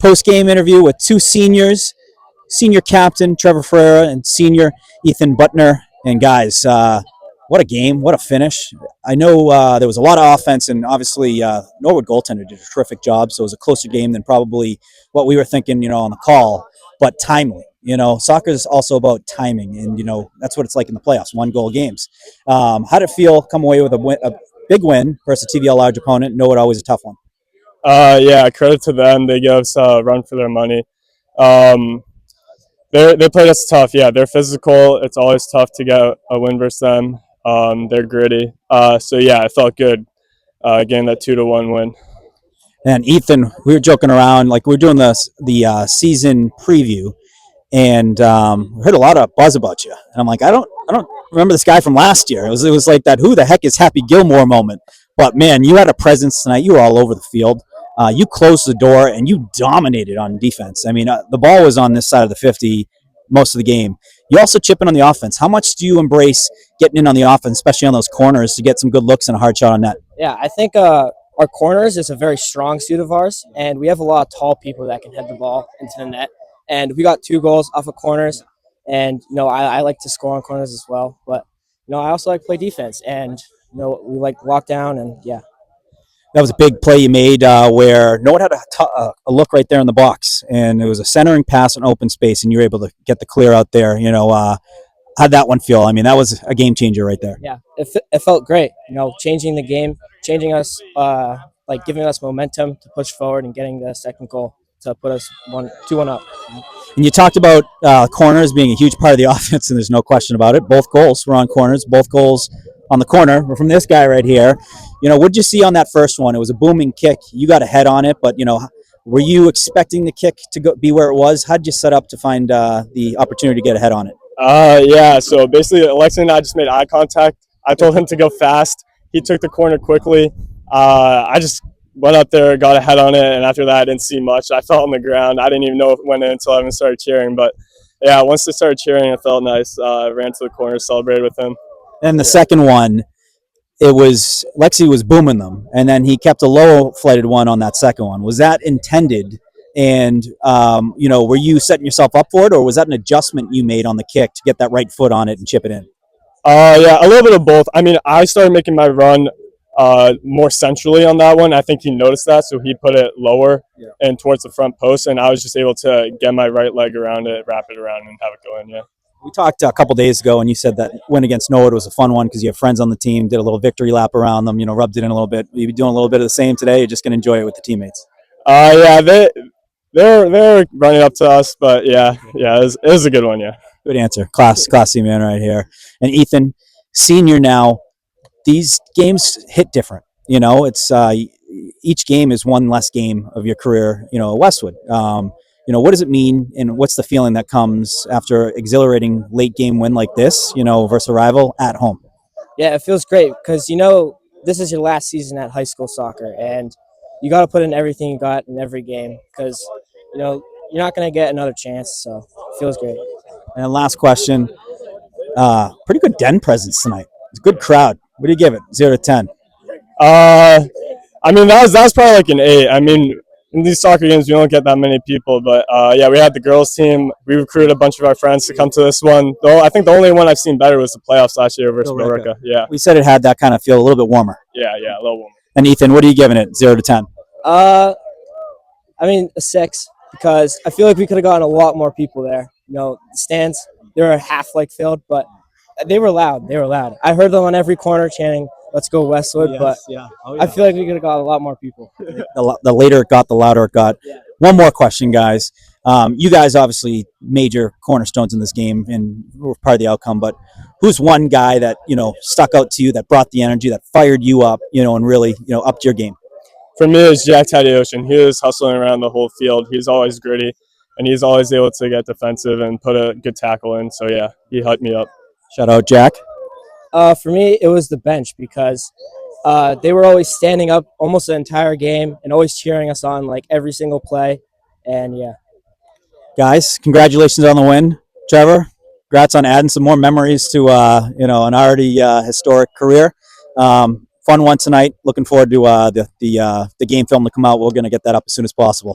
post-game interview with two seniors, senior captain Trevor Ferreira and senior Ethan Buttner. And guys, what a game, what a finish. I know there was a lot of offense, and obviously Norwood goaltender did a terrific job, so it was a closer game than probably what we were thinking, on the call, but timely. Soccer is also about timing, and, that's what it's like in the playoffs, one-goal games. How did it feel come away with a big win versus a TVL large opponent? Norwood always a tough one. Yeah, credit to them. They gave us a run for their money. They played us tough. Yeah, they're physical. It's always tough to get a win versus them. They're gritty. So yeah, it felt good getting that 2-1 win. And Ethan, we were joking around, like we were doing the season preview, and we heard a lot of buzz about you. And I'm like, I don't remember this guy from last year. It was like that who the heck is Happy Gilmore moment. But man, you had a presence tonight. You were all over the field. You closed the door and you dominated on defense. I mean, the ball was on this side of the 50 most of the game. You also chip in on the offense. How much do you embrace getting in on the offense, especially on those corners, to get some good looks and a hard shot on net? Yeah, I think our corners is a very strong suit of ours, and we have a lot of tall people that can head the ball into the net. And we got 2 goals off of corners, and I like to score on corners as well. But I also like to play defense, and we like lockdown, and yeah. That was a big play you made where no one had a look right there in the box, and it was a centering pass in open space, and you were able to get the clear out there. How'd that one feel? I mean, that was a game changer right there. Yeah, it felt great. Changing the game, changing us, giving us momentum to push forward and getting the second goal to put us 2-1 up. And you talked about corners being a huge part of the offense, and there's no question about it. Both goals were on corners. Both goals on the corner were from this guy right here. What'd you see on that first one? It was a booming kick. You got a head on it, but were you expecting the kick to be where it was? How'd you set up to find the opportunity to get a head on it? Yeah. So basically, Alexi and I just made eye contact. I told him to go fast. He took the corner quickly. I just went up there, got a head on it, and after that, I didn't see much. I fell on the ground. I didn't even know if it went in until I even started cheering. But yeah, once they started cheering, it felt nice. Ran to the corner, celebrated with him. And the second one, it was Lexi was booming them, and then he kept a low flighted one on that second one. Was that intended? And were you setting yourself up for it, or was that an adjustment you made on the kick to get that right foot on it and chip it in? Yeah, a little bit of both. I mean, I started making my run more centrally on that one. I think he noticed that, so he put it lower and towards the front post, and I was just able to get my right leg around it, wrap it around, and have it go in. Yeah. We talked a couple days ago, and you said that win against Norwood was a fun one because you have friends on the team, did a little victory lap around them, rubbed it in a little bit. Will you be doing a little bit of the same today? You're just going to enjoy it with the teammates? Yeah, they're running up to us, but yeah, it was a good one, yeah. Good answer. Classy man right here. And Ethan, senior now, these games hit different. It's each game is one less game of your career, at Westwood. What does it mean, and what's the feeling that comes after exhilarating late game win like this, versus a rival at home? Yeah, it feels great because, this is your last season at high school soccer, and you got to put in everything you got in every game because, you're not going to get another chance, so it feels great. And last question, pretty good Den presence tonight. It's a good crowd. What do you give it, 0 to 10? I mean, that was probably like an 8. I mean, in these soccer games, we don't get that many people, but yeah, we had the girls team. We recruited a bunch of our friends to come to this one. Though I think the only one I've seen better was the playoffs last year versus Billerica. Yeah, we said it had that kind of feel, a little bit warmer. Yeah, a little warmer. And Ethan, what are you giving it, 0 to 10? I mean, a 6 because I feel like we could have gotten a lot more people there. The stands, they were half filled, but they were loud. I heard them on every corner chanting, "Let's go Westwood!" Yes, but yeah. I feel like we could have got a lot more people. The later it got, the louder it got. Yeah. One more question, guys. You guys obviously major cornerstones in this game and were part of the outcome, but who's one guy that, stuck out to you, that brought the energy, that fired you up, and really, upped your game? For me, it's Jack Taddeocean. He was hustling around the whole field. He's always gritty, and he's always able to get defensive and put a good tackle in. So, yeah, he hyped me up. Shout out, Jack. For me, it was the bench because they were always standing up almost the entire game and always cheering us on every single play. And, yeah. Guys, congratulations on the win. Trevor, congrats on adding some more memories to, an already historic career. Fun one tonight. Looking forward to the game film to come out. We're going to get that up as soon as possible.